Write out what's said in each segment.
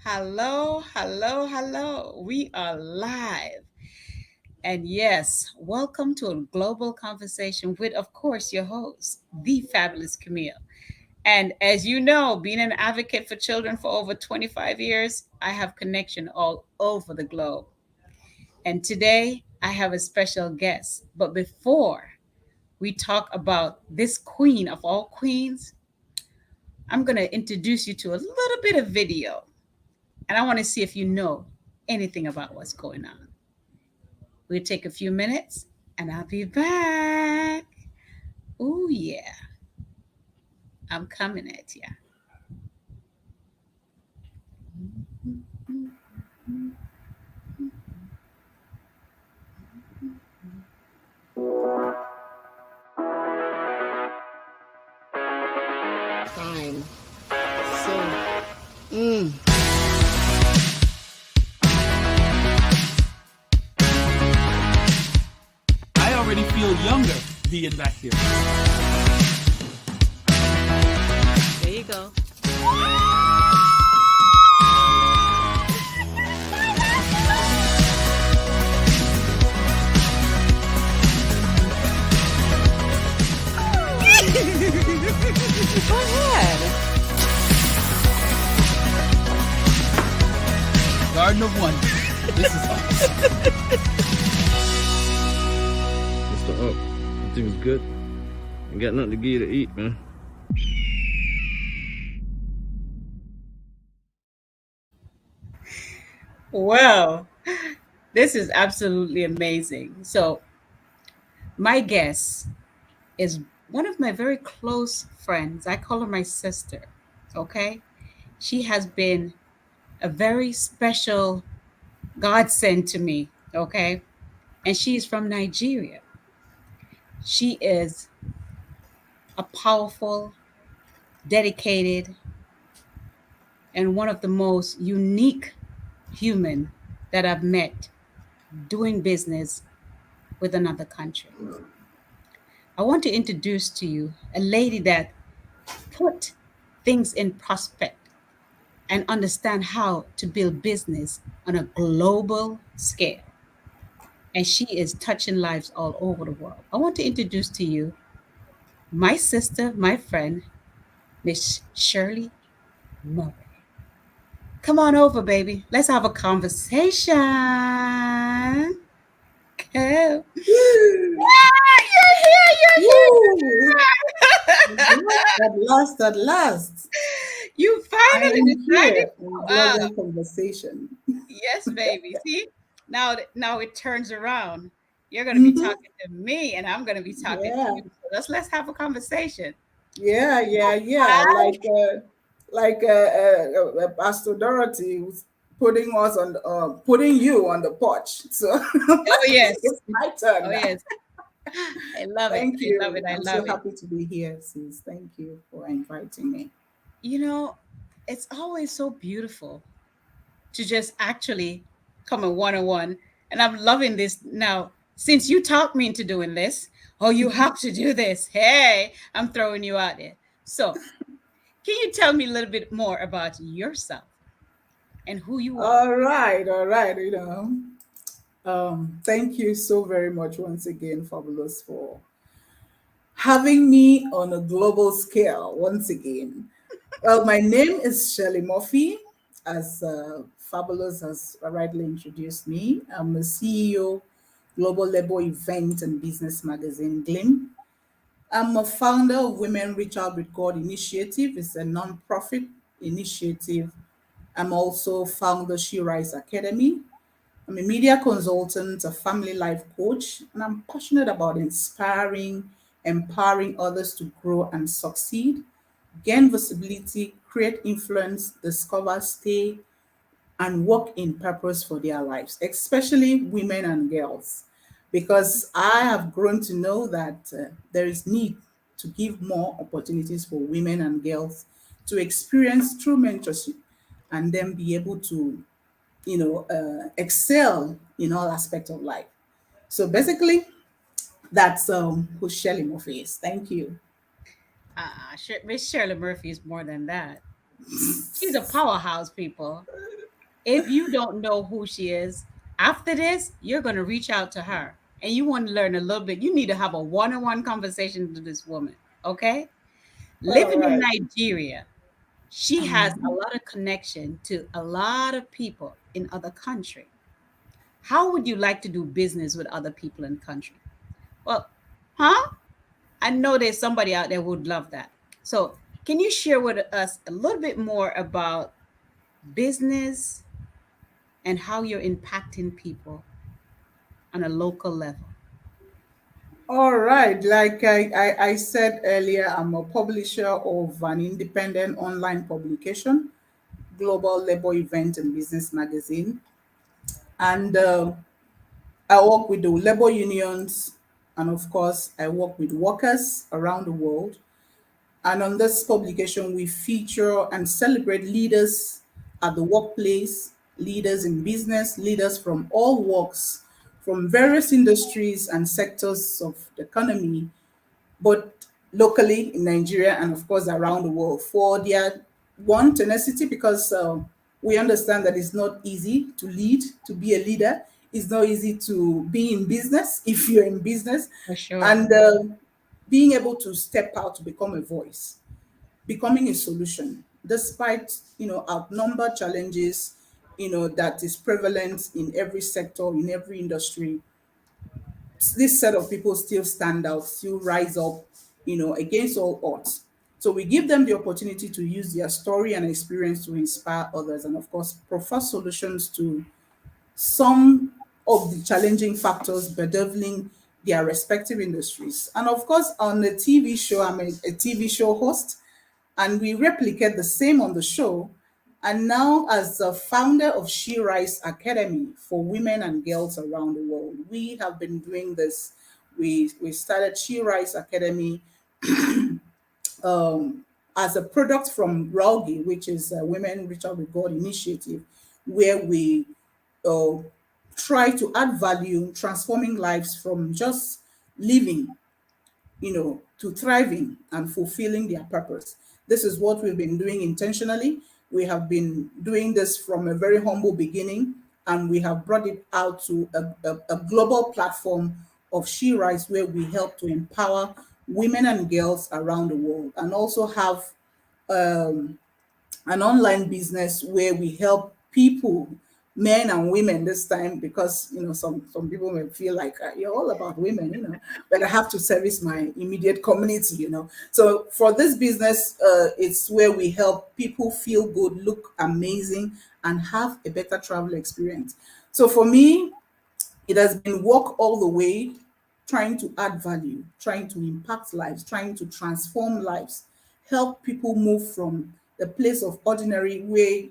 Hello, hello, hello. We are live. And yes, welcome to a global conversation with, of course, your host, the fabulous Camille. And as you know, being an advocate for children for over 25 years, I have connection all over the globe. And today I have a special guest. But before we talk about this queen of all queens, I'm going to introduce you to a little bit of video. And I want to see if you know anything about what's going on. We'll take a few minutes and I'll be back. Oh, yeah, I'm coming at you. Time. So, mm. I already feel younger being back here. There you go. Go ahead. Garden of Wonder. This is awesome. Mr. Up, everything's good. Ain't got nothing to give you to eat, man. Well, this is absolutely amazing. So, my guest is one of my very close friends. I call her my sister. Okay. She has been a very special godsend to me. Okay. And she's from Nigeria. She is a powerful, dedicated, and one of the most unique human that I've met doing business with another country. I want to introduce to you a lady that put things in prospect and understand how to build business on a global scale. And she is touching lives all over the world. I want to introduce to you my sister, my friend, Miss Shirley Murray. Come on over, baby. Let's have a conversation. Come. You're here. Woo! You're At last, at last. here. You I finally am decided. here in Wow. global conversation. Yes, baby. See, now it turns around. You're going to be Hmm. talking to me, and I'm going to be talking to Yeah, you. So let's have a conversation. yeah. Hi. Pastor Dorothy was putting us on, putting you on the porch. So Oh yes. it's my turn Oh now. yes. I love it. Thank I love you. it. I I'm so love it. happy to be here, sis. Thank you for inviting me. You know, it's always so beautiful to just actually come a one on one. And I'm loving this now. Since you talked me into doing this, oh, you have to do this. Hey, I'm throwing you out there. So, can you tell me a little bit more about yourself and who you are? All right. Thank you so very much once again, Fabulous, for having me on a global scale once again. Well, my name is Shirley Murphy, as Fabulous has rightly introduced me. I'm the CEO, Global Labor Event and Business Magazine, GLIM. I'm a founder of Women Reach Out with God Initiative. It's a non-profit initiative. I'm also founder She Rise Academy. I'm a media consultant, a family life coach, and I'm passionate about inspiring, empowering others to grow and succeed, gain visibility, create influence, discover, stay, and work in purpose for their lives, especially women and girls. Because I have grown to know that there is need to give more opportunities for women and girls to experience true mentorship and then be able to excel in all aspects of life. So basically, that's who Shelley Murphy is. Thank you. Miss Shirley Murphy is more than that. She's a powerhouse, people. If you don't know who she is, after this, you're going to reach out to her and you want to learn a little bit. You need to have a one on one conversation with this woman. Okay. All Living in right. Nigeria, she has a Mhm. lot of connection to a lot of people in other country. How would you like to do business with other people in country? Well, huh? I know there's somebody out there who would love that. So, can you share with us a little bit more about business and how you're impacting people on a local level? All right. Like I said earlier, I'm a publisher of an independent online publication, Global Labor Event and Business Magazine. And I work with the labor unions. And of course, I work with workers around the world. And on this publication, we feature and celebrate leaders at the workplace, leaders in business, leaders from all walks, from various industries and sectors of the economy, but locally in Nigeria and of course around the world for their one tenacity, because we understand that it's not easy to lead, to be a leader. It's not easy to be in business if you're in business, For sure. and being able to step out to become a voice, becoming a solution, despite outnumbered challenges, that is prevalent in every sector, in every industry. This set of people still stand out, still rise up, against all odds. So we give them the opportunity to use their story and experience to inspire others, and of course, proffer solutions to some of the challenging factors bedeviling their respective industries. And of course, on the TV show, I'm a TV show host, and we replicate the same on the show. And now, as the founder of 𝙃𝙬𝙫 Academy for women and girls around the world, we have been doing this. We started 𝙃𝙬𝙫 Academy as a product from 𝙃𝙬𝙫, which is a Women Reach Out with God initiative, where we uh, try to add value, transforming lives from just living, to thriving and fulfilling their purpose. This is what we've been doing intentionally. We have been doing this from a very humble beginning, and we have brought it out to a global platform of 𝙃𝙬𝙫, where we help to empower women and girls around the world, and also have an online business where we help people, men and women this time, because some people may feel like you're all about women, but I have to service my immediate community. So for this business, it's where we help people feel good, look amazing, and have a better travel experience. So for me, it has been work all the way, trying to add value, trying to impact lives, trying to transform lives, help people move from the place of ordinary where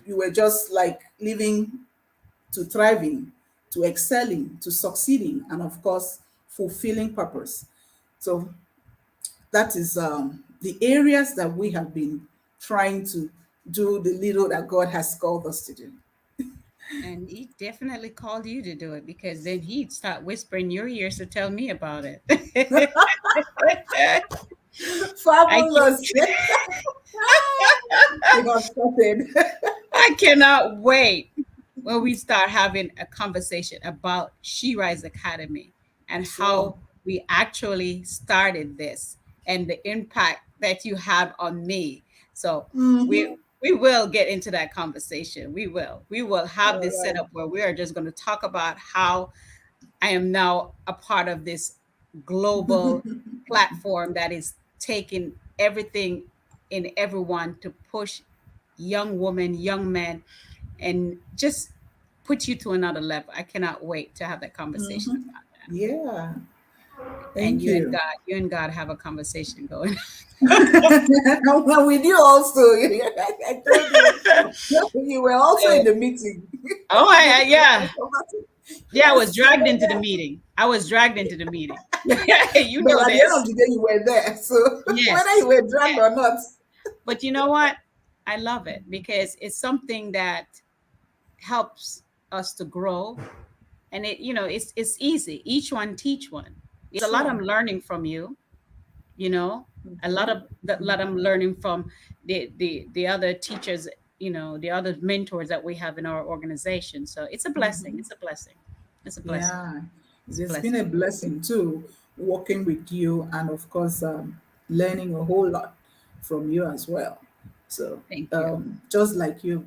you were just like living, to thriving, to excelling, to succeeding, and of course, fulfilling purpose. So that is the areas that we have been trying to do the little that God has called us to do. And he definitely called you to do it because then he'd start whispering your ears to tell me about it. I Fabulous. You have started. I cannot wait when we start having a conversation about She Rise Academy and Sure. how we actually started this and the impact that you have on me. So we Mhm. we will get into that conversation. We will. We will have All this set right. up where we are just going to talk about how I am now a part of this global platform that is taking everything in everyone to push young women, young men, and just put you to another level. I cannot wait to have that conversation Mhm. about that. Yeah. And Thank you. You and God have a conversation going. Well, with you also, I told you, you were also in So, the meeting. oh, yeah, yeah. I was Yes, you dragged were into the there. meeting. I was dragged into the meeting. You But know at the end of this. the day, you were there. So whether Yes. you were dragged or not. But you know what? I love it because it's something that helps us to grow. And it's easy. Each one teach one. It's a lot Sure. I'm learning from you, you know, a Okay. lot I'm learning from the other teachers, the other mentors that we have in our organization. So it's a blessing. It's a blessing. It's a blessing. Yeah, It's a it's been a blessing. blessing too, working with you, and of course, learning a whole lot from you as well. So, Thank you. just like you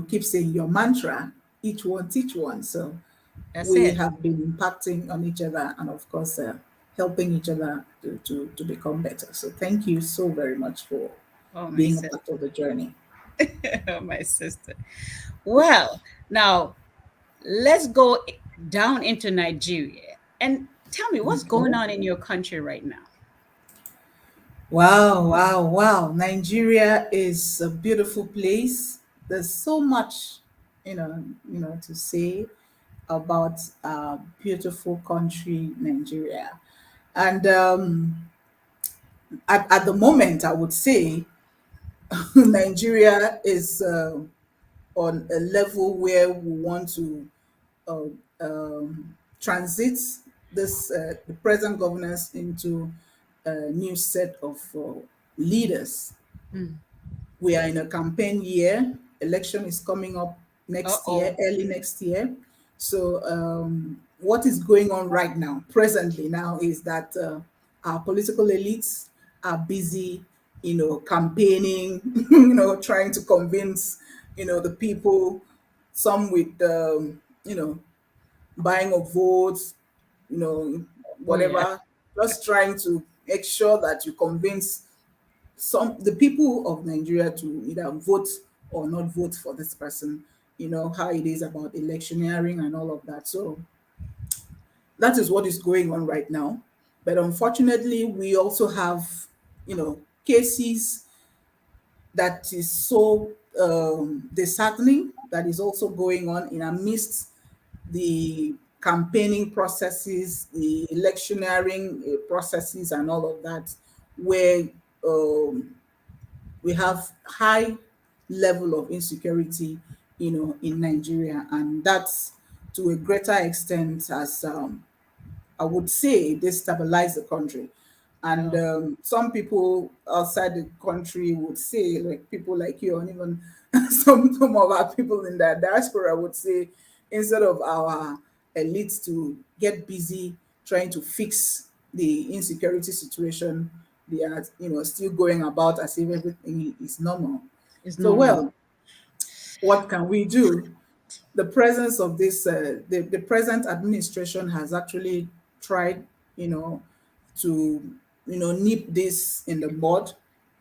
keep saying your mantra, each one teach one. So, That's we it. have been impacting on each other, and of course, helping each other to become better. So, thank you so very much for Oh, my being a sister. part of the journey. Oh, my sister. Well, now let's go down into Nigeria and tell me what's going Okay. on in your country right now. Wow, wow, wow. Nigeria is a beautiful place. There's so much, to say about our beautiful country, Nigeria. And at the moment, I would say Nigeria is on a level where we want to uh, transit the present governance into a new set of leaders. Mm. We are in a campaign year. Election is coming up next year, Uh-oh. early next year. So, what is going on right now, presently now, is that our political elites are busy, campaigning, trying to convince, the people, some with, buying of votes, you know, Oh, yeah. whatever, just trying to make sure that you convince the people of Nigeria to either vote or not vote for this person. You know how it is about electioneering and all of that. So that is what is going on right now. But unfortunately, we also have, cases that is so disheartening that is also going on in amidst the campaigning processes, the electioneering processes, and all of that, where um, we have high level of insecurity, in Nigeria, and that's to a greater extent as I would say destabilize the country. And Oh, some people outside the country would say, like people like you, and even some of our people in the diaspora would say, instead of our elites to get busy trying to fix the insecurity situation, they are, still going about as if everything is normal. it's So, normal. well, what can we do? The presence of this the present administration has actually tried, you know to nip this in the bud,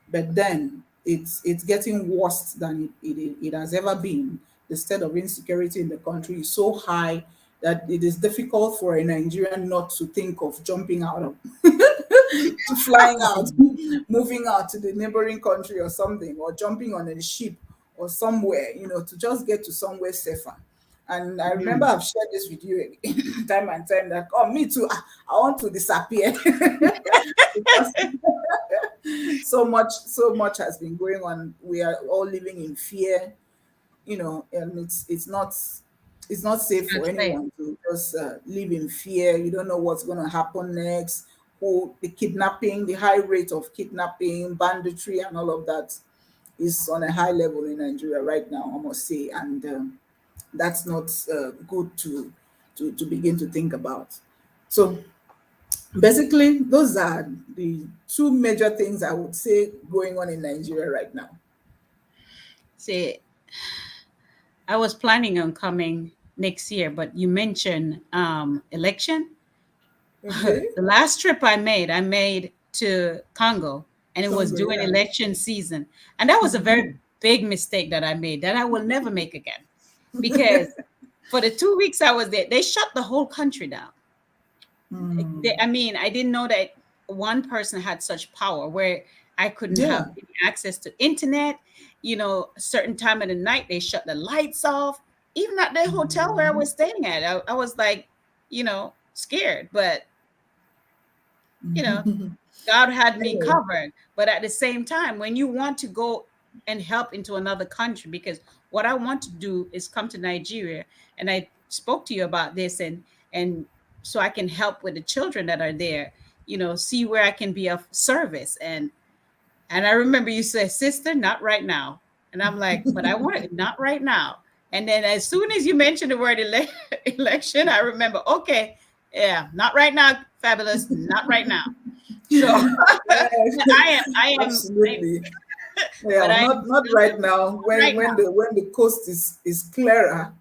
but then it's getting worse than it has ever been. The state of insecurity in the country is so high that it is difficult for a Nigerian not to think of jumping out of to flying out, moving out to the neighboring country or something, or jumping on a ship or somewhere, to just get to somewhere safer. And I remember Mm. I've shared this with you time and time that, oh, me too, I want to disappear because so much has been going on. We are all living in fear, and it's not safe for That's it. anyone to just live in fear. You don't know what's going to happen next. The kidnapping, the high rate of kidnapping, banditry, and all of that is on a high level in Nigeria right now, I must say, and that's not good to begin to think about. So basically, those are the two major things I would say going on in Nigeria right now. See, I was planning on coming next year, but you mentioned election. Okay, The last trip I made to Congo, and it was Congo, during yeah. election season. And that was a very big mistake that I made that I will never make again. Because for the 2 weeks I was there, they shut the whole country down. Hmm. I mean, I didn't know that one person had such power where I couldn't have Yeah. any access to internet. A certain time of the night, they shut the lights off. Even at the hotel where I Mhm. was staying at, I was like, scared. But you know, God had me Anyway, covered. But at the same time, when you want to go and help into another country, because what I want to do is come to Nigeria, and I spoke to you about this, and so I can help with the children that are there. See where I can be of service. And I remember you said, "Sister, not right now." And I'm like, but I want it not right now. And then as soon as you mentioned the word election, I remember, okay, yeah, not right now, fabulous, not right now. So, Yeah, but absolutely. but Yeah, I am not still right now. right When the coast is clearer,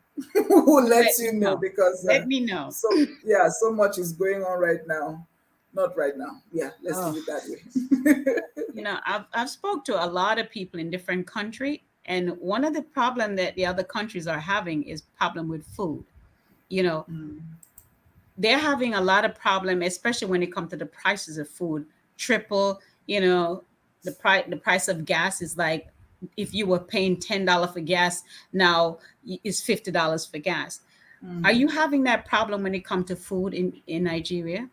we'll now. let Let you me know know. because Let me know. so yeah, so much is going on right now. Not right now. Yeah, let's Oh, leave it that way. I've spoke to a lot of people in different country, and one of the problem that the other countries are having is problem with food. You know, they're having a lot of problem, especially when it comes to the prices of food. Triple, you know, the price of gas is like if you were paying $10 for gas, now it's $50 for gas. Are you having that problem when it comes to food in Nigeria?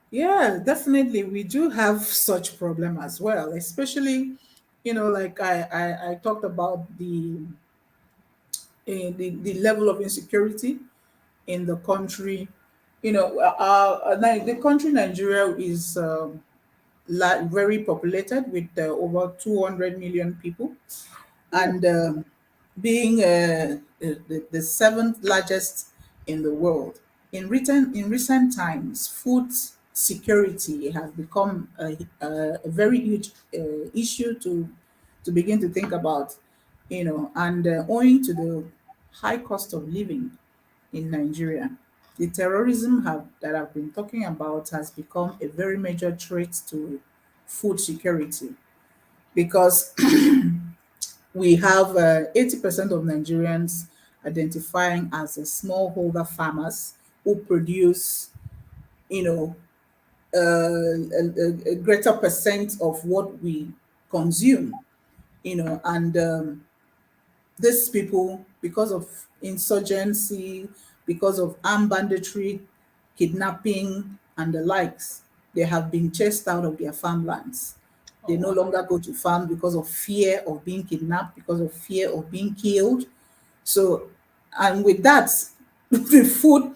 Yeah, definitely. We do have such problem as well, especially, like I talked about the level of insecurity in the country. The country Nigeria is very populated with over 200 million people, Ooh. and being the seventh largest in the world. In recent times, food security has become a very huge issue to begin to think about, and owing to the high cost of living in Nigeria. The terrorism that I've been talking about has become a very major threat to food security because we have 80% of Nigerians identifying as a smallholder farmers who produce, you know, a greater percent of what we consume, and these people, because of insurgency, because of armed banditry, kidnapping, and the likes, they have been chased out of their farmlands. Oh, They no wow. longer go to farm because of fear of being kidnapped, because of fear of being killed. So, and with that, the food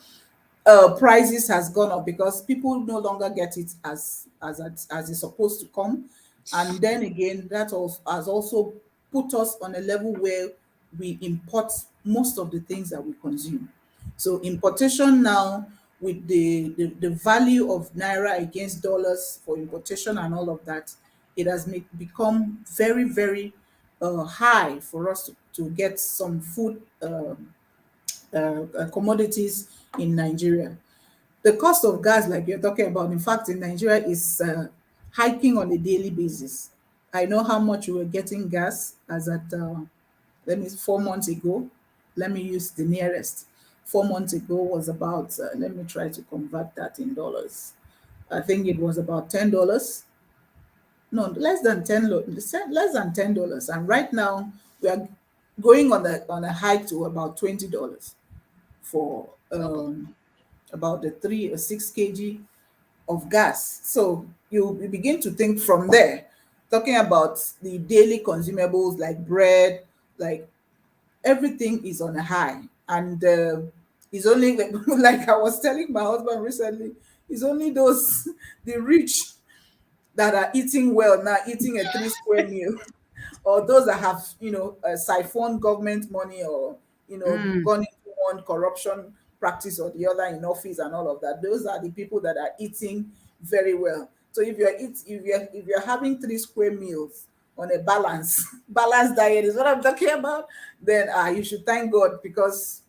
prices has gone up because people no longer get it as it's supposed to come, and then again that also has also put us on a level where we import most of the things that we consume. So importation now, with the value of naira against dollars for importation and all of that, it has become very very high for us to get some food commodities in Nigeria. The cost of gas, like you're talking about, in fact, in Nigeria is hiking on a daily basis. I know how much we were getting gas as at, let me, 4 months ago. Let me use the nearest. 4 months ago was about, let me try to convert that in dollars. I think it was about $10. No, less than $10. And right now we are going on a hike to about $20 for Double. about the 3 or 6 kg of gas. So you begin to think from there, talking about the daily consumables like bread, like everything is on a high. And it's only like I was telling my husband recently, it's only those the rich that are eating well now, eating a 3 square meal, or those that have siphoned government money, or Mm, gone into one corruption practice or the other in office and all of that. Those are the people that are eating very well. So if you're having 3 square meals on a balanced diet is what I'm talking about, then you should thank God, because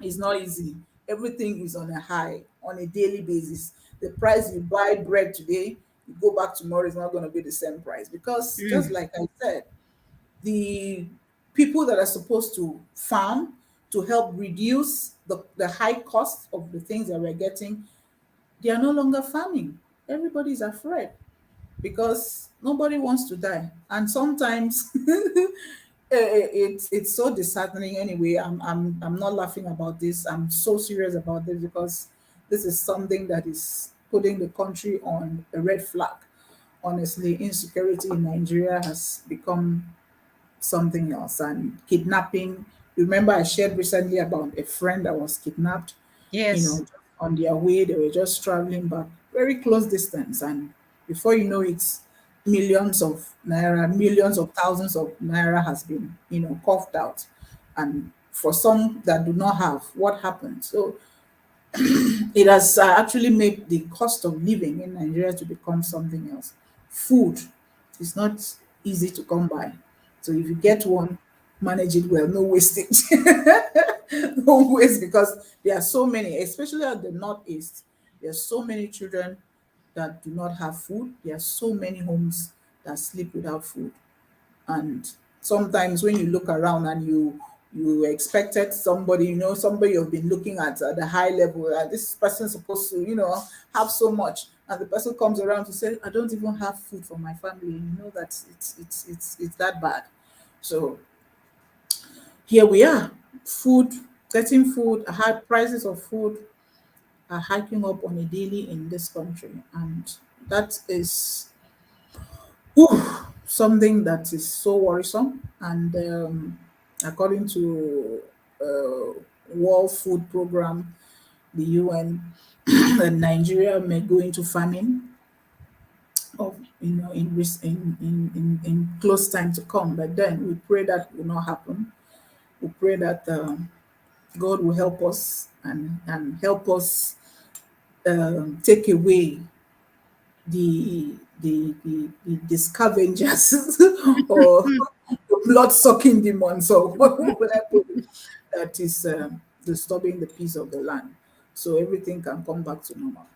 it's not easy. Everything is on a high on a daily basis. The price you buy bread today, you go back tomorrow, is not going to be the same price, because just mm. like I said, the people that are supposed to farm to help reduce the high cost of the things that we're getting, they are no longer farming. Everybody's afraid because nobody wants to die. And sometimes it's so disheartening. Anyway, I'm not laughing about this. I'm so serious about this because this is something that is putting the country on a red flag. Honestly, insecurity in Nigeria has become something else. And kidnapping. Remember, I shared recently about a friend that was kidnapped. You Yes. know, on their way, they were just traveling back very close distance, and before you know it, millions of naira, millions of thousands of naira has been, coughed out. And for some that do not have, what happened? So it has actually made the cost of living in Nigeria to become something else. Food is not easy to come by. So if you get one, manage it well, no wastage. No waste, because there are so many, especially at the northeast, there are so many children that do not have food. There are so many homes that sleep without food. And sometimes when you look around and you expected somebody, somebody you've been looking at the high level, this person's supposed to, have so much, and the person comes around to say, I don't even have food for my family. You know that it's that bad. So here we are. Food, getting food, high prices of food are hiking up on a daily in this country, and that is something that is so worrisome. And according to World Food Program, the UN, that Nigeria may go into famine of in close time to come. But then we pray that will not happen. We pray that God will help us and help us take away the scavengers or the blood sucking demons or what I put it, that is disturbing the peace of the land, so everything can come back to normal.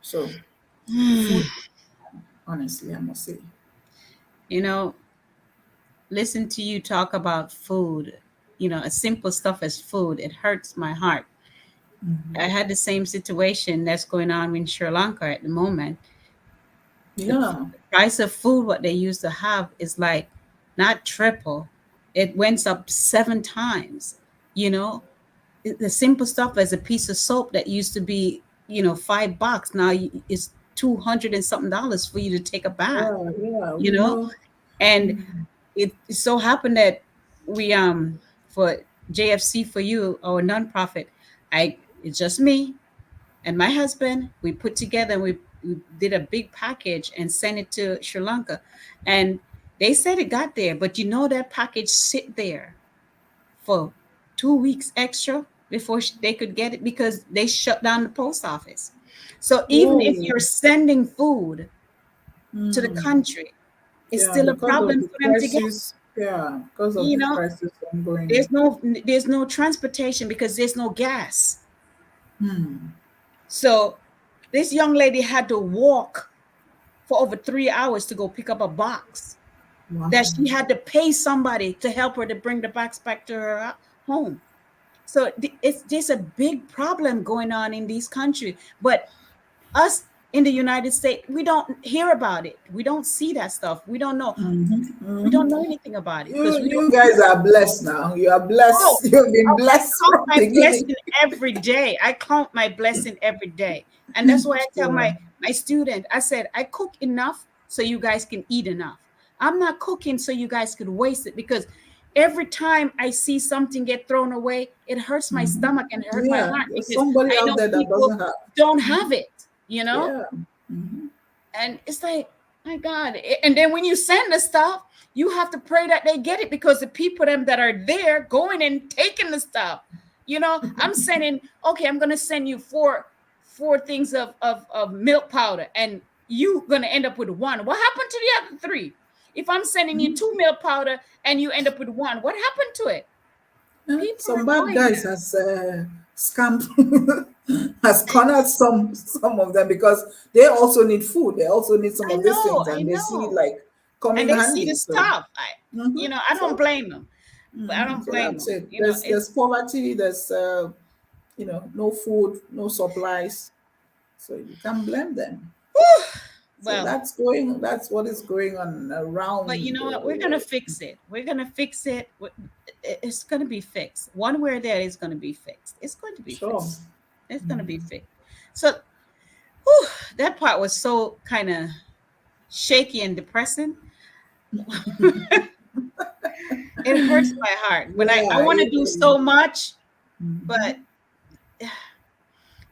So food, honestly, I must say. You know, listen to you talk about food, a simple stuff as food, it hurts my heart. I had the same situation that's going on in Sri Lanka at the moment. Yeah. The price of food, what they used to have, is like not triple, it went up 7 times. You know, the simple stuff as a piece of soap that used to be, $5, now it's 200 and something dollars for you to take a bath. Yeah, yeah, You know, and it so happened that we for JFC for you, our nonprofit, it's just me and my husband. We put together and we did a big package and sent it to Sri Lanka, and they said it got there, but that package sit there for 2 weeks extra before they could get it because they shut down the post office. So even if oh, you're sending food to the country, it's yeah, still a because of problem the for them to get. crisis. Yeah, because of You the know, crisis ongoing. there's no transportation because there's no gas. So this young lady had to walk for over 3 hours to go pick up a box Wow. that she had to pay somebody to help her to bring the box back to her home. So it's just a big problem going on in these countries. But us in the United States, we don't hear about it. We don't see that stuff. We don't know. We don't know anything about it because You we don't. you guys are blessed now. You are Oh, blessed. You've been oh, I blessed count from my beginning. blessing every day. I count my blessing every day. And that's why I tell Sure. my student, I said, I cook enough so you guys can eat enough. I'm not cooking so you guys could waste it because every time I see something get thrown away, it hurts my stomach and it hurts my Yeah, heart there's because somebody I out know there that people doesn't have. don't have it. Yeah. And it's like, my God. And then when you send the stuff, you have to pray that they get it because the people them that are there going and taking the stuff. I'm sending, okay, I'm gonna send you four things of milk powder, and you gonna end up with one. What happened to the other three? If I'm sending you two milk powder and you end up with one, what happened to it? People Some are bad going guys there. has scammed, has cornered some of them because they also need food. They also need some I of these know, things, I and they see it know. like And coming they see handy. the So, stuff. I don't so, blame them. But I don't so blame that's them. it. There's It's poverty. There's no food, no supplies. So you can't blame them. So well, that's what is going on but you around know what? the We're gonna world. fix it. We're gonna fix it. It's gonna be fixed. One way or the other is gonna be fixed. It's going to be Sure. fixed. It's gonna be fixed. So, whew, that part was so kind of shaky and depressing. It hurts my heart when I Yeah, want to it do is. so much, but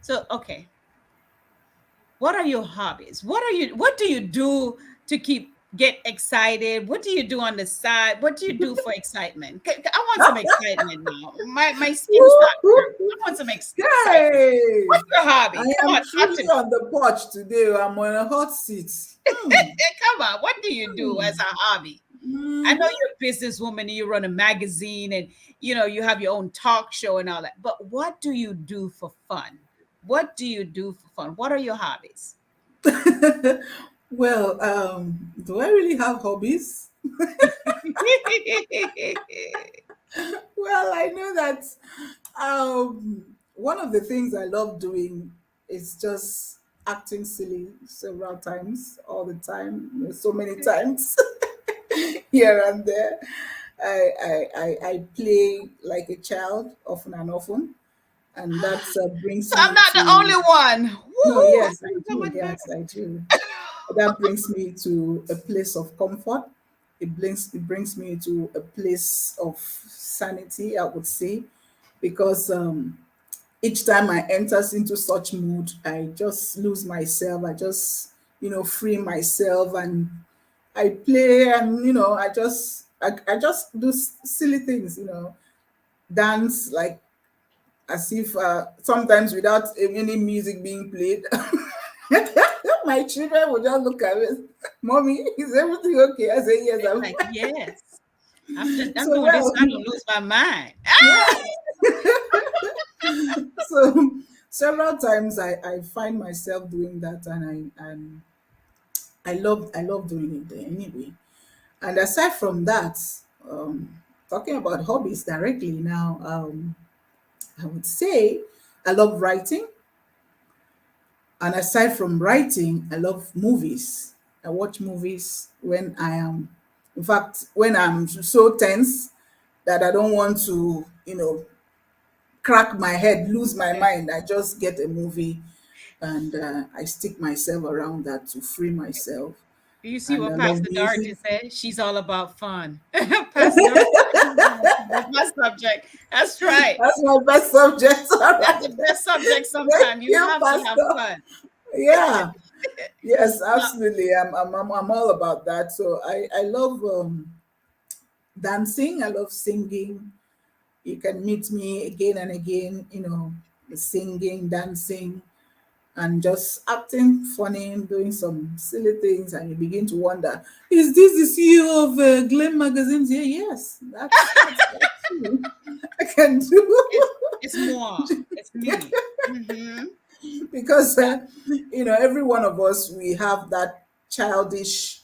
so okay. What are your hobbies? What do you do to keep get excited? What do you do on the side? What do you do for excitement? I want some excitement now. My skin's not hurt. I want some excitement. Hey, What's your hobby? I Come am on, talk truly to me. on the porch today. I'm on a hot seat. Hmm. Come on, what do you do as Hmm. a hobby? I know Mhm. you're a businesswoman and you run a magazine and you have your own talk show and all that. But what do you do for fun? What do you do for fun? What are your hobbies? Well, do I really have hobbies? Well, I know that one of the things I love doing is just acting silly several times, all the time, so many times here and there. I play like a child often and often, and that brings So I'm me not the to. only one. No, Woohoo! I yes, I feel so do. much better. Yes, I do. That brings me to a place of comfort. It brings me to a place of sanity, I would say, because each time I enters into such mood, I just lose myself. I just free myself, and I play, and I just do silly things, dance like as if sometimes without any music being played. My children would just look at me, "Mommy, is everything okay?" I say, "Yes, They're I'm like, fine." yes, I'm So doing this well, so I don't lose my mind. yeah. So several times I find myself doing that, and I love doing it anyway. And aside from that, talking about hobbies directly now, I would say I love writing. And aside from writing, I love movies. I watch movies when I am, in fact, when I'm so tense that I don't want to, crack my head, lose my Yeah. mind. I just get a movie, and I stick myself around that to free myself. You see And what I love Pastor music. Dorothy said? She's all about fun. Pastor Dorothy said, that's my subject. That's right. That's my best subject. All That's right. the best subject Thank sometimes. You you, have to have Pastor. fun. Yeah. Yes, Now, absolutely. I'm all about that. So I love dancing. I love singing. You can meet me again and again, singing, dancing, and just acting funny, doing some silly things, and you begin to wonder, is this the CEO of Glam magazines here? Yes, that's true. I can do. it's it's moi. It's me. Hmm. Because every one of us, we have that childish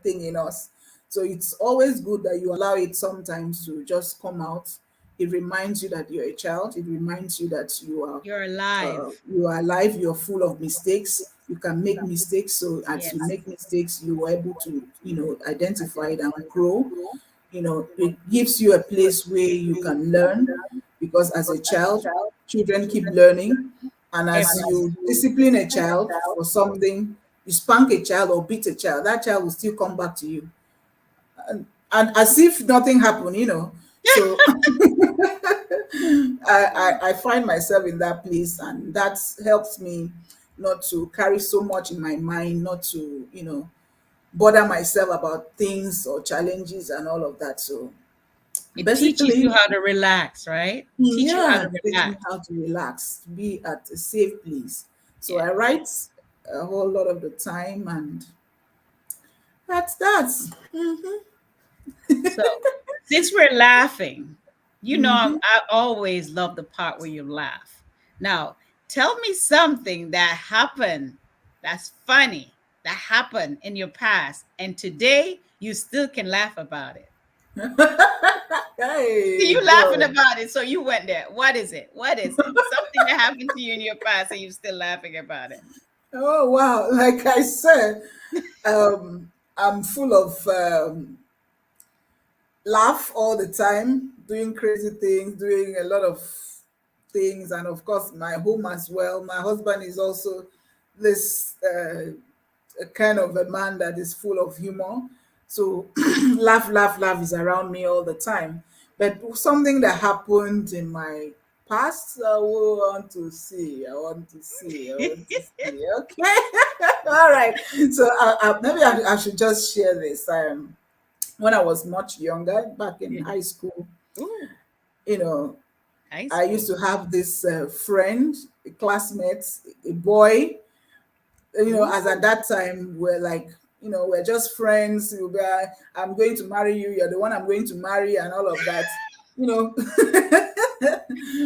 thing in us, so it's always good that you allow it sometimes to just come out. It reminds you that you're a child. It reminds you that You're alive. you are alive. You're full of mistakes. You can make mistakes, so as you Yes. make mistakes, you are able to identify it and grow. It gives you a place where you can learn, because as a child, children keep learning. And as Every day. you discipline a child for something, you spank a child or beat a child, that child will still come back to you, and as if nothing happened. So I find myself in that place, and that helps me not to carry so much in my mind, not to bother myself about things or challenges and all of that. So It teaches you basically, how to relax, right? Teach you how yeah, to it teach me relax. how to relax, to be at a safe place. So Yeah. I write a whole lot of the time, and that's. So since we're laughing, Mhm. I always love the part where you laugh. Now, tell me something that happened that's funny that happened in your past, and today you still can laugh about it. See Hey you laughing God. about it, so you went there. What is it? What is it? Something that happened to you in your past, and you're still laughing about it. Oh wow. Like I said, I'm full of laugh all the time, doing crazy things, doing a lot of things, and of course my home as well. My husband is also this a kind of a man that is full of humor. So laugh, laugh, laugh is around me all the time. But something that happened in my past, I want to see. I want to see. I want to see. Okay. All right. So maybe I should just share this. When I was much younger, back in Yeah. high school, Ooh, you know, high I used school. to have this friend, a classmate, a boy. As at Ooh, that time, we're like, we're just friends. I'm going to marry you. You're the one I'm going to marry, and all of that. You know.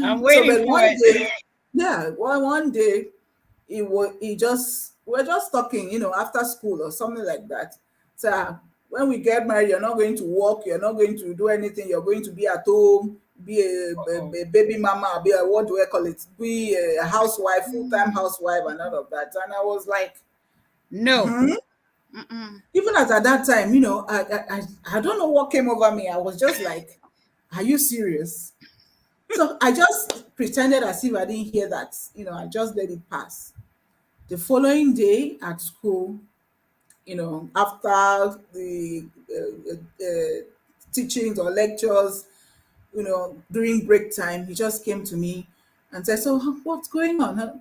I'm So, waiting but for one it. day, yeah, one day he just we're just talking, after school or something like that. So when we get married, you're not going to work, you're not going to do anything, you're going to be at home, be Uh-oh. a baby mama, be a, what do I call it? Be a housewife, full-time Mm, housewife, and all of that. And I was like, no. hmm? Mm-mm. Even at that time, I don't know what came over me. I was just like, are you serious? So I just pretended as if I didn't hear that. I just let it pass. The following day at school, after the teachings or lectures, during break time, he just came to me and said, "So, what's going on?" Huh?"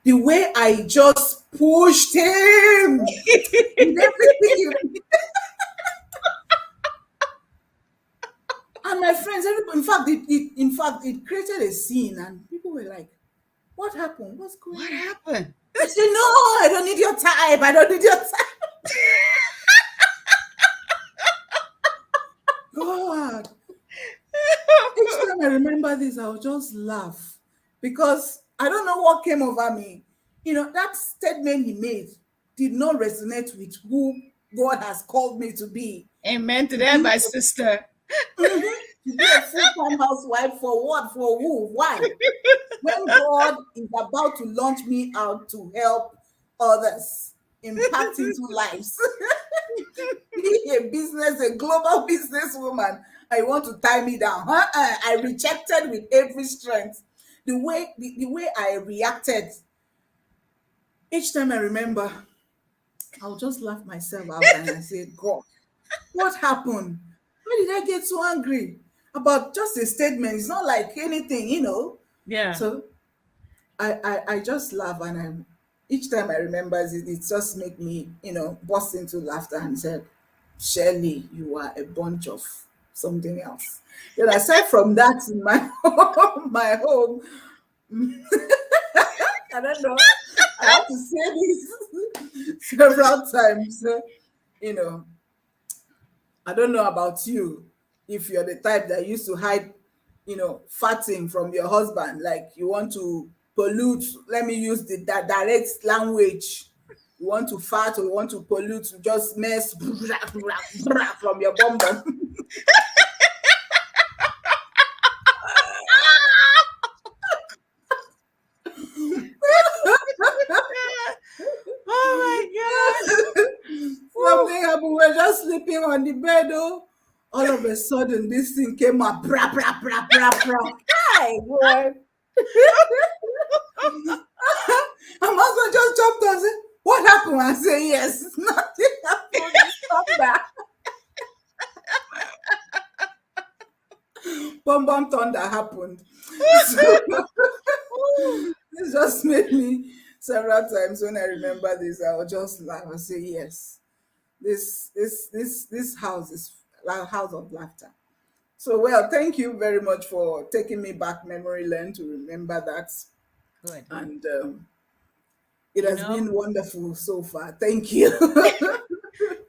The way I just pushed him with everything, and my friends, everybody, in fact, it created a scene, and people were like, "What happened? What's going What on?" happened? I said, "No, I don't need your type. I don't need your type." God, each time I remember this, I'll just laugh because I don't know what came over me. That statement he made did not resonate with who God has called me to be. Amen to To that, be, my sister. to be a full time housewife for what? For who? Why? When God is about to launch me out to help others, impact into lives. Be a business, a global businesswoman. I want to tie me down. I rejected with every strength. The way I reacted, each time I remember, I'll just laugh myself out and I say, God, what happened? Why did I get so angry about just a statement? It's not like anything. Yeah. So I just laugh, and each time I remember it just make me, burst into laughter and said, Shirley, you are a bunch of something else. Then aside from that, in my home, I don't know. I have to say this several times. You know, I don't know about you, if you're the type that used to hide, farting from your husband, like you want to pollute. Let me use the direct language. You want to fart or you want to pollute, to just mess from your bum bum. Oh my God. Woo. Something happened. We're just sleeping on the bed. Oh, all of a sudden, this thing came up. Bra, bra, bra, bra, bra. Hi, boy. And my husband just jumped and said, "What happened?" I said, "Yes, nothing happened. It's not that." Bum bum thunder happened. So Woo. this just made me several times when I remember this, I'll just laugh and say, "Yes, this house is a house of laughter." So, well, thank you very much for taking me back memory lane to remember that, Good. and it You has know, been wonderful so far. Thank you.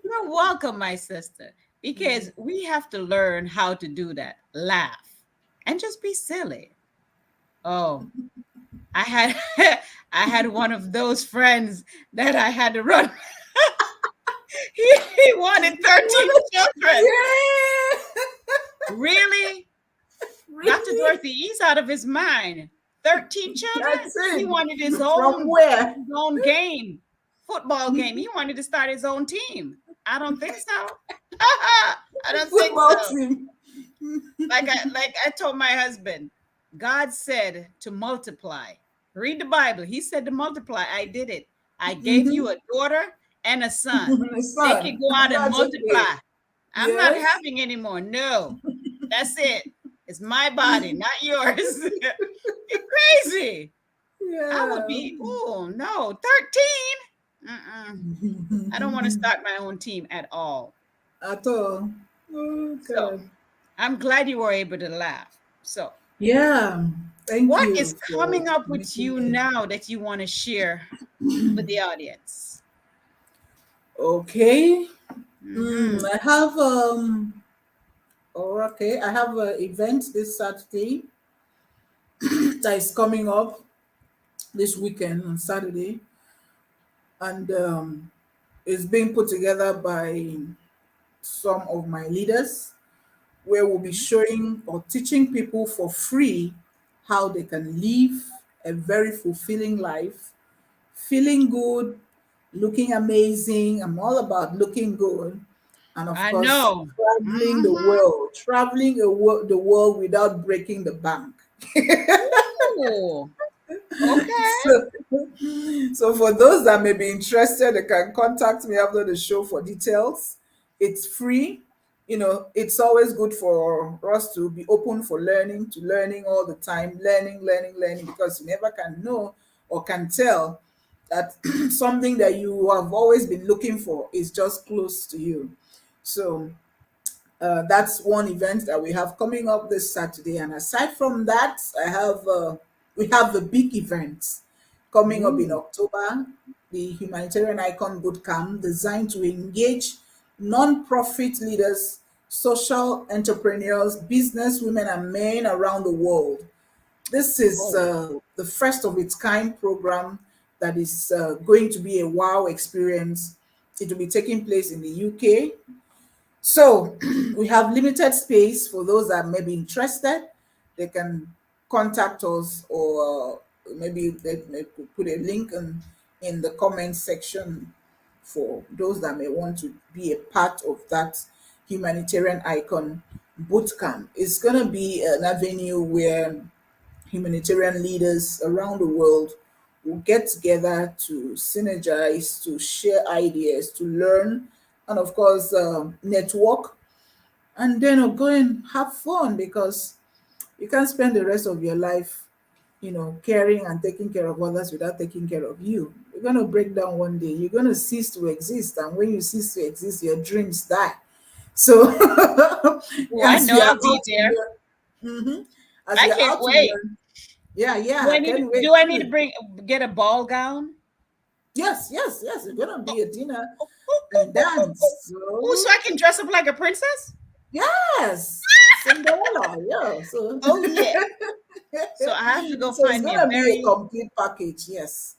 you're welcome, my sister, because we have to learn how to do that. Laugh and just be silly. Oh, I had I had one of those friends that I had to run. He wanted 13 children. Yeah, Really? Dr. really? Dorothy, he's out of his mind. 13 children? That's He it. wanted his From own where? his own game, football game. He wanted to start his own team. I don't think so. I don't think Football so. team. Like I told my husband, God said to multiply. Read the Bible. He said to multiply. I did it. I gave you a daughter and a son. They can Son, go out and that's okay. multiply. I'm not Yes. having any more. No. That's it. It's my body, not yours. You're crazy. I would Yeah. be, oh no, 13? Mm-mm. I don't want to start my own team at all. At all. So Okay. I'm glad you were able to laugh. So, Yeah. Thank what is you for coming up with making you me. now that you want to share with the audience? Okay. Mm-hmm. I have okay. I have an event this Saturday that is coming up this weekend on Saturday, and it's being put together by some of my leaders, where we'll be showing or teaching people for free how they can live a very fulfilling life, feeling good, looking amazing. I'm all about looking good. And of I course, know. traveling the Mm-hmm. world, the world without breaking the bank. Ooh, okay. So, so for those that may be interested, they can contact me after the show for details. It's free. You know, it's always good for us to be open for learning, to learning all the time, learning, because you never can know or can tell that something that you have always been looking for is just close to you. So that's one event that we have coming up this Saturday. And aside from that, I have we have the big events coming up in Ooh. October, the Humanitarian Icon Bootcamp, designed to engage non-profit leaders, social entrepreneurs, business women and men around the world. This is Oh, the first of its kind program that is going to be a wow experience. It will be taking place in the UK. So we have limited space for those that may be interested. They can contact us, or maybe they may put a link in the comment section for those that may want to be a part of that humanitarian icon bootcamp. It's going to be an avenue where humanitarian leaders around the world will get together to synergize, to share ideas, to learn, and of course, network, and then go and have fun, because you can't spend the rest of your life, caring and taking care of others without taking care of you. You're going to break down one day. You're going to cease to exist. And when you cease to exist, your dreams die. So, oh, I as know we are I'll out be to there. learn, as I we are can't out to wait. learn, yeah, I can't Do wait I need to too. bring get a ball gown? Yes. It's gonna be a dinner Oh, oh, oh, and oh, oh, oh. dance. Oh, so So I can dress up like a princess? yes, Cinderella. Yeah. So Oh yeah. So I have to go so it's find me a gonna be a very, complete package. Yes.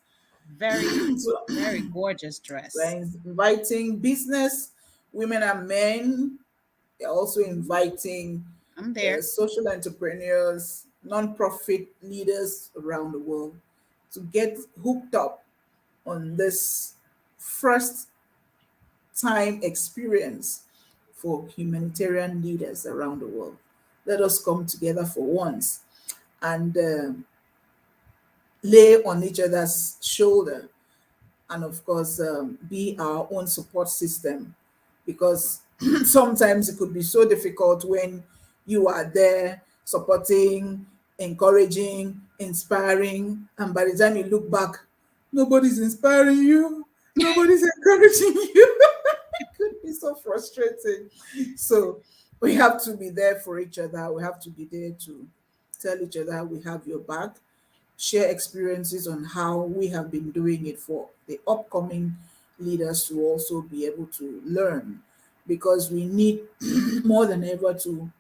very, So very gorgeous dress. we're inviting business women and men. They're also inviting I'm there. social entrepreneurs, non-profit leaders around the world to get hooked up on this first time experience for humanitarian leaders around the world. Let us come together for once and lay on each other's shoulder, and of course be our own support system, because sometimes it could be so difficult when you are there supporting, encouraging, inspiring, and by the time you look back, nobody's inspiring you, nobody's encouraging you. It could be so frustrating. So we have to be there for each other. We have to be there to tell each other we have your back, share experiences on how we have been doing it for the upcoming leaders to also be able to learn, because we need more than ever to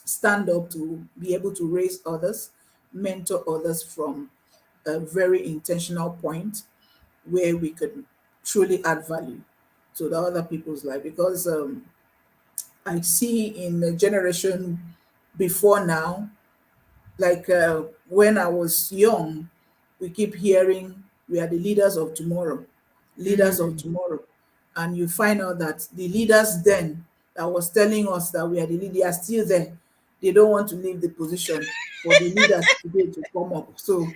stand up, to be able to raise others, mentor others from a very intentional point where we could truly add value to the other people's life. Because I see in the generation before now, like when I was young, we keep hearing we are the leaders of tomorrow, leaders of Mm. tomorrow. And you find out that the leaders then that was telling us that we are the leaders, they are still there. They don't want to leave the position for the leaders today to come up. So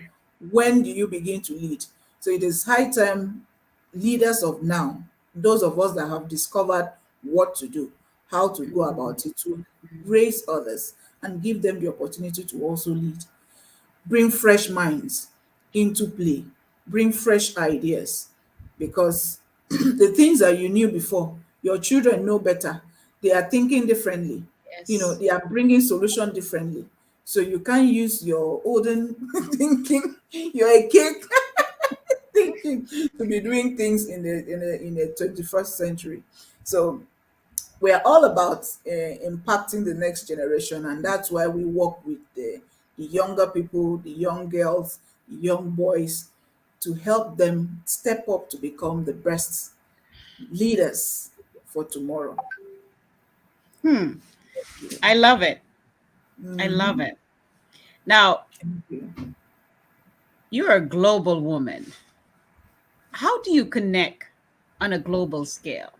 when do you begin to lead? So it is high time leaders of now, those of us that have discovered what to do, how to go Mm. about it, to raise others and give them the opportunity to also lead. Bring fresh minds into play, bring fresh ideas, because the things that you knew before, your children know better. They are thinking differently. Yes. They are bringing solution differently. So you can't use your olden thinking, you're a cake thinking to be doing things in the 21st century. So we're all about impacting the next generation, and that's why we work with the younger people, the young girls, the young boys, to help them step up to become the best leaders for tomorrow. Hmm. I love it. I love it. Now, you're a global woman. How do you connect on a global scale?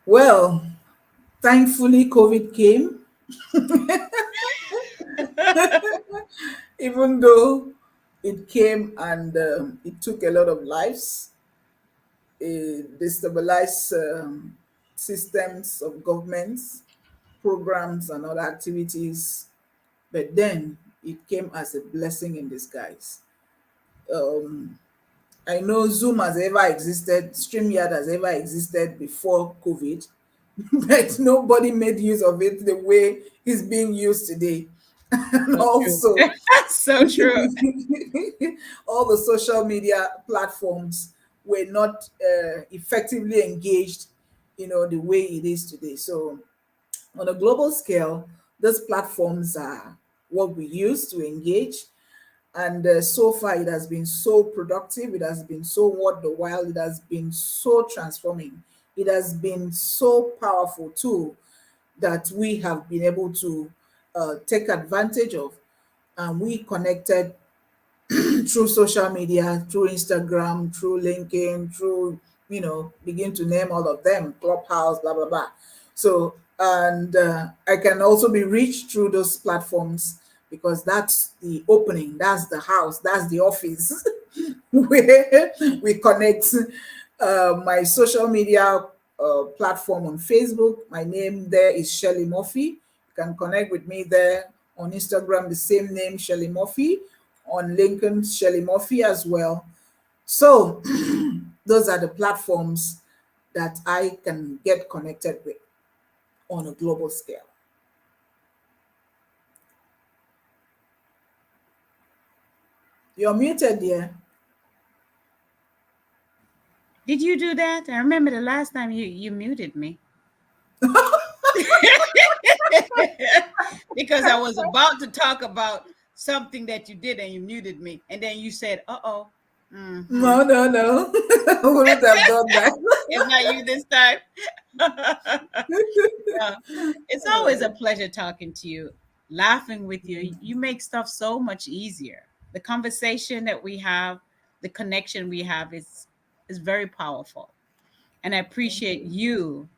Well, thankfully, COVID came, even though it came and it took a lot of lives, it destabilized systems of governments, programs, and other activities. But then it came as a blessing in disguise. Um, I know Zoom has ever existed, StreamYard has ever existed before COVID, but nobody made use of it the way it's being used today. And So true. also, So true. all the social media platforms were not effectively engaged, the way it is today. So, on a global scale, these platforms are what we use to engage, and so far it has been so productive, it has been so worth the while, it has been so transforming, it has been so powerful too, that we have been able to take advantage of, and we connected through social media, through Instagram, through LinkedIn, through, begin to name all of them, Clubhouse, blah, blah, blah. So, and I can also be reached through those platforms, because that's the opening, that's the house, that's the office where we connect. My social media platform on Facebook, my name there is Shirley Murphy. You can connect with me there. On Instagram, the same name, Shirley Murphy. On LinkedIn, Shirley Murphy as well. So those are the platforms that I can get connected with on a global scale. You're muted, dear. Did you do that? I remember the last time you muted me. Because I was about to talk about something that you did and you muted me. And then you said, uh-oh. No, no, no. I wouldn't have done that. It's not you this time. Yeah. It's always a pleasure talking to you, laughing with you. You make stuff so much easier. The conversation that we have, the connection we have is very powerful. And I Thank appreciate you. you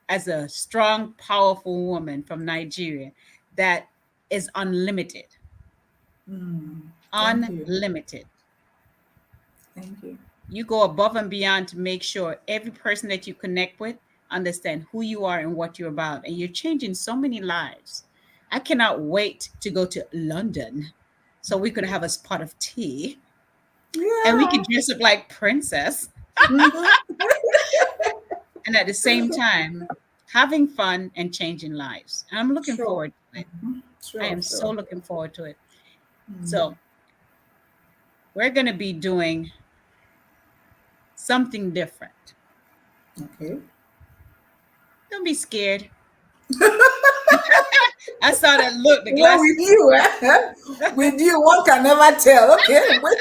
as a strong, powerful woman from Nigeria that is unlimited. Thank you. Unlimited. Thank you. You go above and beyond to make sure every person that you connect with understand who you are and what you're about. And you're changing so many lives. I cannot wait to go to London so we could have a spot of tea and we Yeah. could dress up like princess, Mhm. and at the same time having fun and changing lives. And I'm looking Sure. forward to it. I Sure, am so sure. looking forward to it. So we're going to be doing something different. Okay. Don't be scared. I saw that look, the Well, glasses. with you, eh? With you, one can never tell. Okay, wait.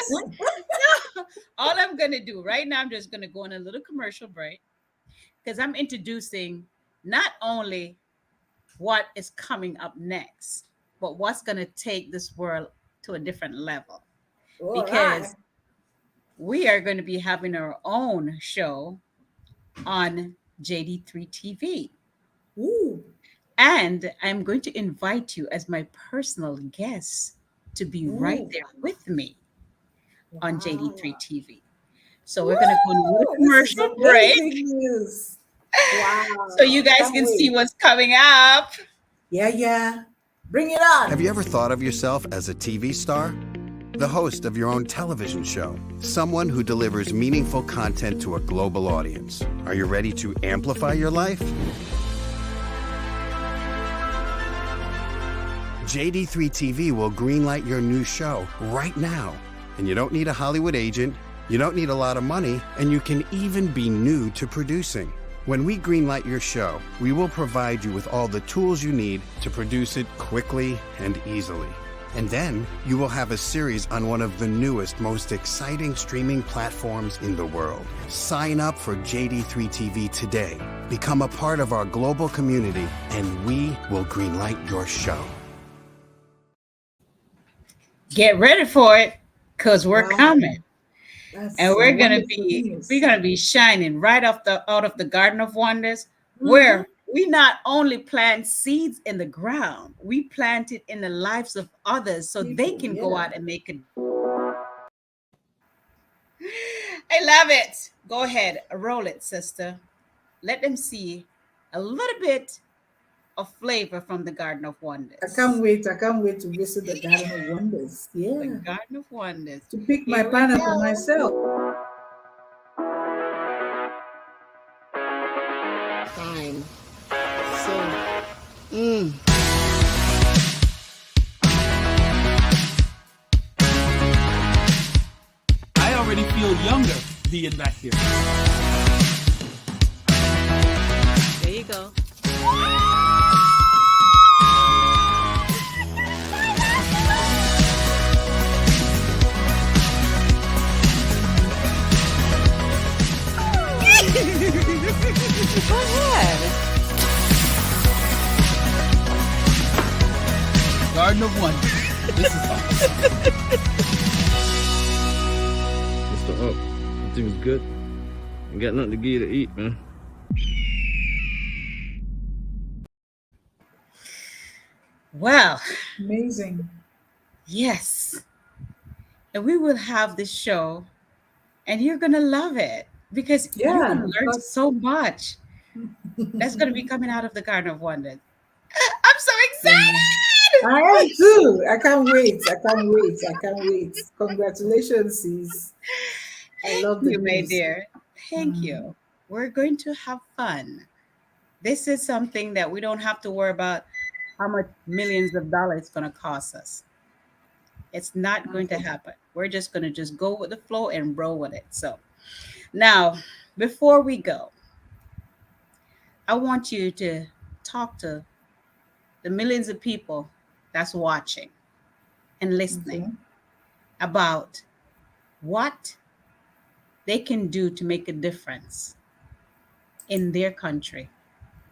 All I'm going to do right now, I'm just going to go on a little commercial break because I'm introducing not only what is coming up next, but what's going to take this world to a different level. All right. Because we are going to be having our own show on JD3 TV. Ooh. And I'm going to invite you as my personal guest to be right Ooh. there with me on JD3 Wow. TV. So we're going to go on a little Woo! This is commercial break amazing news. so you Wow. guys Can't can see wait. what's coming up. Yeah, yeah. Bring it on. Have you ever thought of yourself as a TV star? the host of your own television show, someone who delivers meaningful content to a global audience. Are you ready to amplify your life? JD3 TV will greenlight your new show right now. And you don't need a Hollywood agent, you don't need a lot of money, and you can even be new to producing. When we greenlight your show, we will provide you with all the tools you need to produce it quickly and easily. And then you will have a series on one of the newest, most exciting streaming platforms in the world. Sign up for JD3 TV today. Become a part of our global community, and we will greenlight your show. Get ready for it, because we're Wow. coming. That's And we're gonna wonderful be news. we're gonna be shining right out of the Garden of Wonders, Mhm. where we not only plant seeds in the ground, we plant it in the lives of others so they People, can go yeah. out and make it. I love it. Go ahead, roll it, sister. Let them see a little bit of flavor from the Garden of Wonders. I can't wait. I can't wait to visit the Garden of Wonders. The Yeah. Garden of Wonders. To pick my Here we pineapple go. myself. Fine. So, I already feel younger being back here. There you go. go ahead. Garden of Wonder. This is awesome. Mr. Up, everything's good. Ain't got nothing to give you to eat, man. Well, Amazing. yes. And we will have this show, and you're going to love it because you're Yeah, going to learn because- so much. That's going to be coming out of the Garden of Wonders. I'm so excited. I am too. I can't wait. I can't wait. I can't wait. Congratulations, sis. I love the You, my news. dear. Thank you. We're going to have fun. This is something that we don't have to worry about how much millions of dollars it's going to cost us. It's not going to happen. We're just going to just go with the flow and roll with it. So now, before we go, I want you to talk to the millions of people that's watching and listening Okay. about what they can do to make a difference in their country,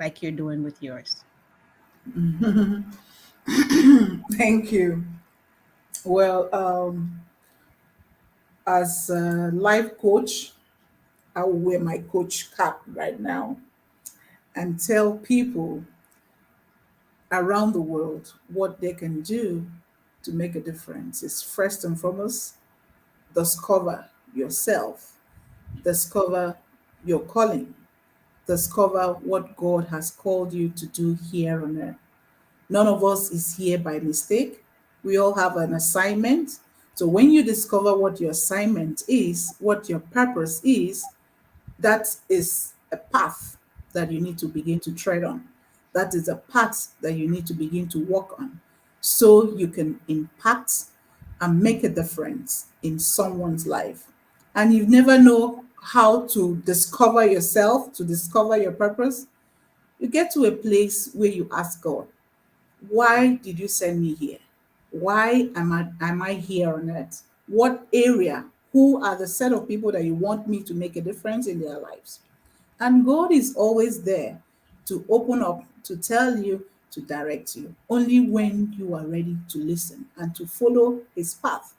like you're doing with yours. Thank you. Well, as a life coach, I will wear my coach cap right now and tell people around the world what they can do to make a difference. Is first and foremost, discover yourself, discover your calling, discover what God has called you to do here on earth. None of us is here by mistake. We all have an assignment. So when you discover what your assignment is, what your purpose is, that is a path that you need to begin to tread on. That is a path that you need to begin to walk on so you can impact and make a difference in someone's life. And you never know how to discover yourself, to discover your purpose. You get to a place where you ask God, why did you send me here? Why am I here on earth? What area? Who are the set of people that you want me to make a difference in their lives? And God is always there to open up, to tell you, to direct you, only when you are ready to listen and to follow his path.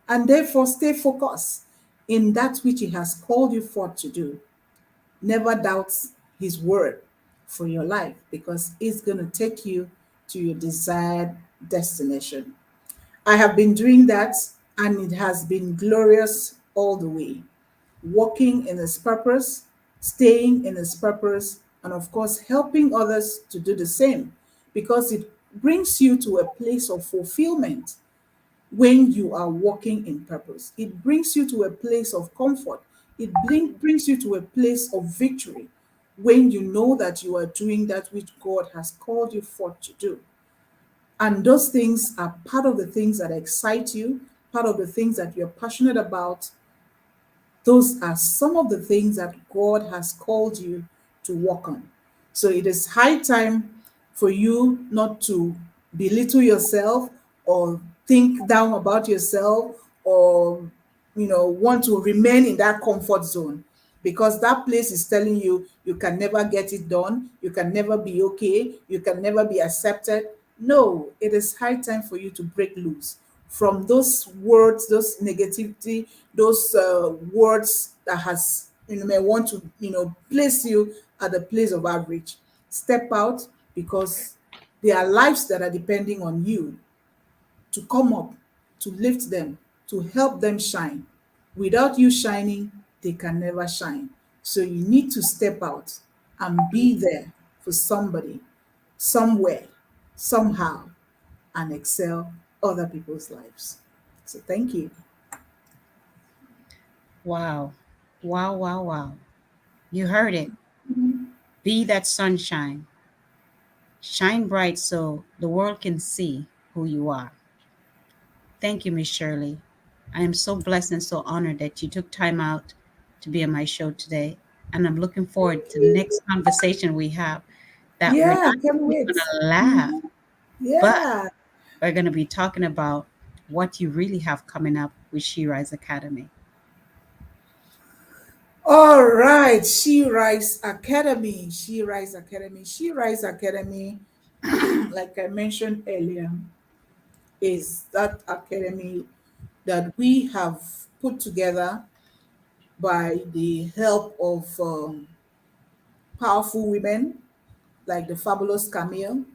And therefore, stay focused in that which he has called you for to do. Never doubt his word for your life, because it's going to take you to your desired destination. I have been doing that, and it has been glorious all the way. Walking in his purpose, staying in his purpose, and of course, helping others to do the same, because it brings you to a place of fulfillment. when you are walking in purpose. It brings you to a place of comfort. Brings you to a place of victory when you know that you are doing that which God has called you for to do. And those things are part of the things that excite you, part of the things that you're passionate about. Those are some of the things that God has called you to work on. So it is high time for you not to belittle yourself or think down about yourself or want to remain in that comfort zone, because that place is telling you you can never get it done, you can never be okay, you can never be accepted. No, it is high time for you to break loose from those words, those negativity, those words that has may want to place you at the place of average. Step out, because there are lives that are depending on you to come up, to lift them, to help them shine. Without you shining, they can never shine. So you need to step out and be there for somebody, somewhere, somehow, and excel other people's lives. So thank you. Wow. Wow, wow, wow. You heard it. Be that sunshine. Shine bright so the world can see who you are. Thank you, Miss Shirley. I am so blessed and so honored that you took time out to be on my show today. And I'm looking forward to the next conversation we have, that we're Yeah, not can't only wait. going to laugh, but Yeah. we're going to be talking about what you really have coming up with She Rise Academy. All right. She Rise Academy. She Rise Academy. She Rise Academy, like I mentioned earlier, is that academy that we have put together by the help of powerful women like the fabulous Camille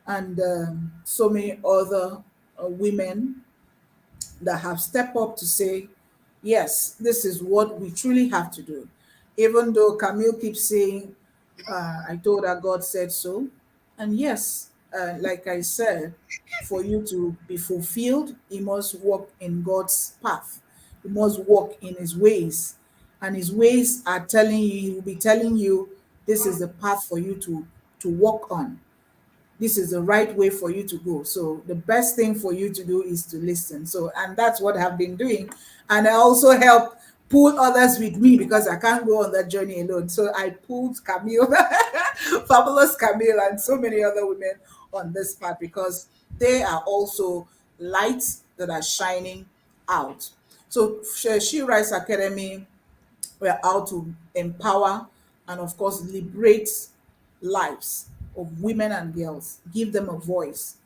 and so many other women that have stepped up to say, yes, this is what we truly have to do. Even though Camille keeps saying, I told her God said so. And yes, like I said, for you to be fulfilled, you must walk in God's path. You must walk in his ways. And his ways are telling you, he will be telling you, this is the path for you to walk on. This is the right way for you to go. So the best thing for you to do is to listen. So, and that's what I've been doing. And I also help pull others with me because I can't go on that journey alone. So I pulled Camille, fabulous Camille, and so many other women on this path because they are also lights that are shining out. So She Rise Academy, we're out to empower and, of course, liberate lives of women and girls. Give them a voice,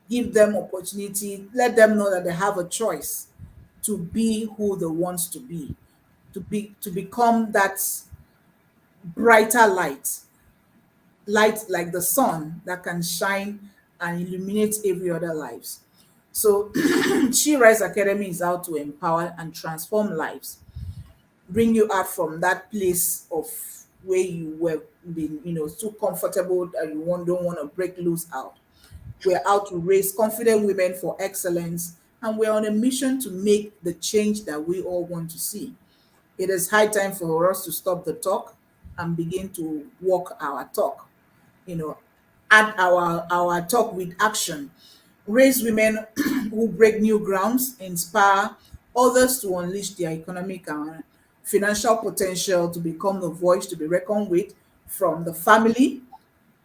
give them opportunity, let them know that they have a choice to be who they want to become that brighter light like the sun that can shine and illuminate every other lives. So She Rise Academy is out to empower and transform lives, bring you out from that place of where you were being, too comfortable that don't want to break loose out. We're out to raise confident women for excellence, and we're on a mission to make the change that we all want to see. It is high time for us to stop the talk and begin to walk our talk. You know, add our talk with action. Raise women who break new grounds, inspire others to unleash their economic and financial potential to become the voice to be reckoned with from the family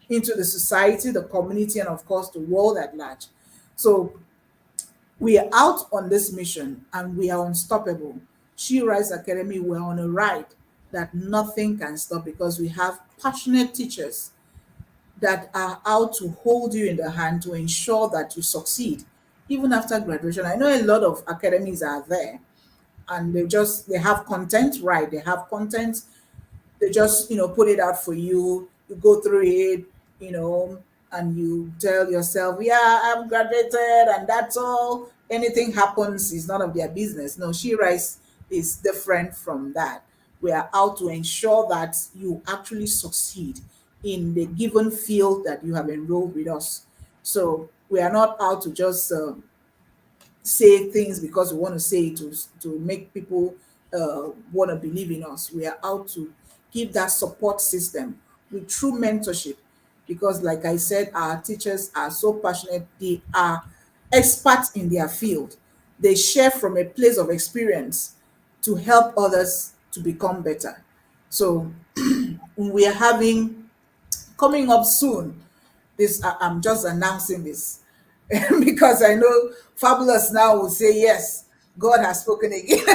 into the society, the community, and of course the world at large. So we are out on this mission and we are unstoppable. She Rise Academy, we're on a ride that nothing can stop because we have passionate teachers that are out to hold you in the hand to ensure that you succeed even after graduation. I know a lot of academies are there and they have content, right? They have content, they just put it out for you, you go through it, you know and you tell yourself, yeah, I'm graduated and that's all. Anything happens is none of their business. No, She Rise is different from that. We are out to ensure that you actually succeed in the given field that you have enrolled with us. So we are not out to just say things because we want to say it to make people want to believe in us. We are out to give that support system with true mentorship, because like I said, our teachers are so passionate. They are experts in their field. They share from a place of experience to help others to become better. So we are having, coming up soon, this I'm just announcing this because I know Fabulous now will say yes, God has spoken again.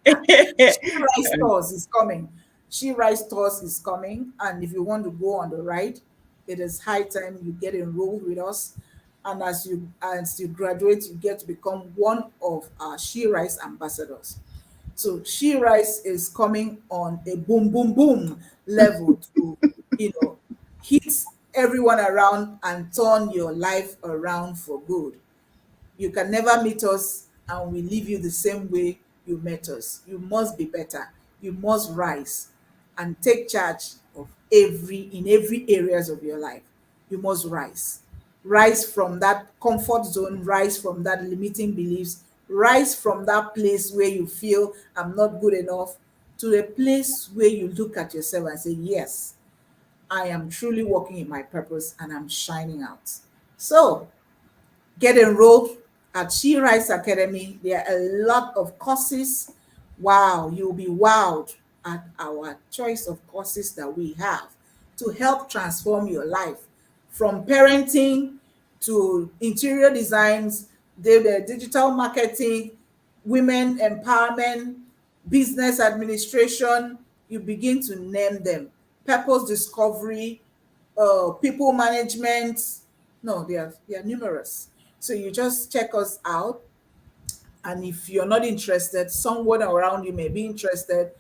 She Rice Tours is coming. She Rice Tours is coming. And if you want to go on the ride, it is high time you get enrolled with us. And as you graduate, you get to become one of our She Rice ambassadors. So She Rice is coming on a boom, boom, boom level to, hit everyone around and turn your life around for good. You can never meet us and we leave you the same way you met us. You must be better. You must rise and take charge of every areas of your life. You must rise. Rise from that comfort zone, rise from that limiting beliefs, rise from that place where you feel I'm not good enough, to a place where you look at yourself and say, yes, I am truly walking in my purpose and I'm shining out. So get enrolled at She Rise Academy. There are a lot of courses. Wow, you'll be wowed at our choice of courses that we have to help transform your life, from parenting to interior designs, the digital marketing, women empowerment, business administration. You begin to name them. Purpose discovery, people management. No, they are numerous. So you just check us out. And if you're not interested, someone around you may be interested.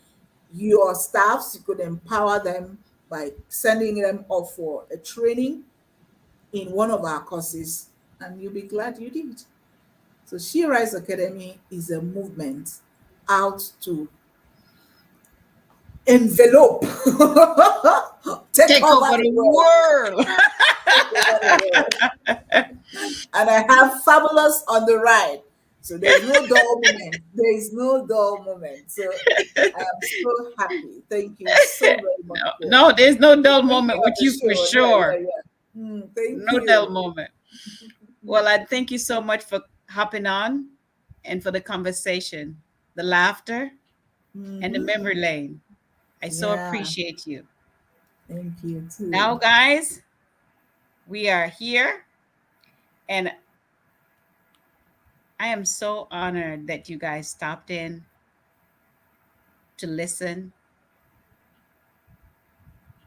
Your staffs, you could empower them by sending them off for a training in one of our courses, and you'll be glad you did. So She Rise Academy is a movement out to envelope, take over the world. And I have Fabulous on the ride. So there's no dull moment. There is no dull moment. So I'm so happy. Thank you so very much. No, there's no dull Thank moment you with on the you for show. sure. Thank No you. dull moment. Well, I thank you so much for hopping on and for the conversation, the laughter, and the memory lane. I so Yeah. appreciate you. Thank you too. Now, guys, we are here, and I am so honored that you guys stopped in to listen.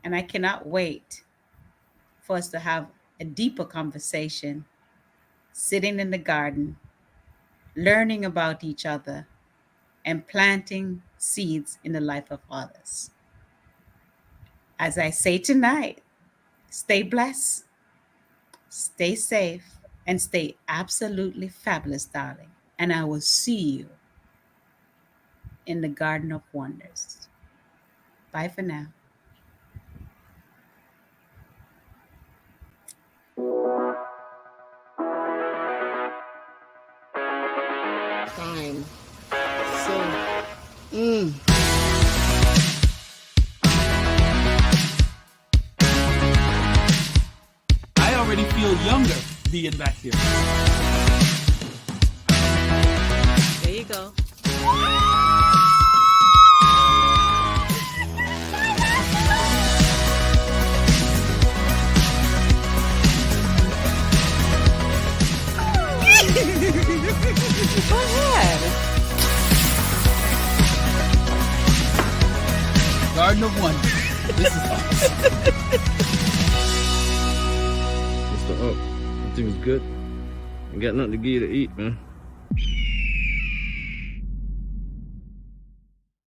And I cannot wait for us to have a deeper conversation, sitting in the garden, learning about each other, and planting seeds in the life of others. As I say tonight, stay blessed, stay safe, and stay absolutely fabulous, darling. And I will see you in the Garden of Wonders. Bye for now. Time. I already feel younger being back here. There you go. Go ahead. Garden of Wonder. This is awesome. Mr. Up, I think it's good. I got nothing to give you to eat, man.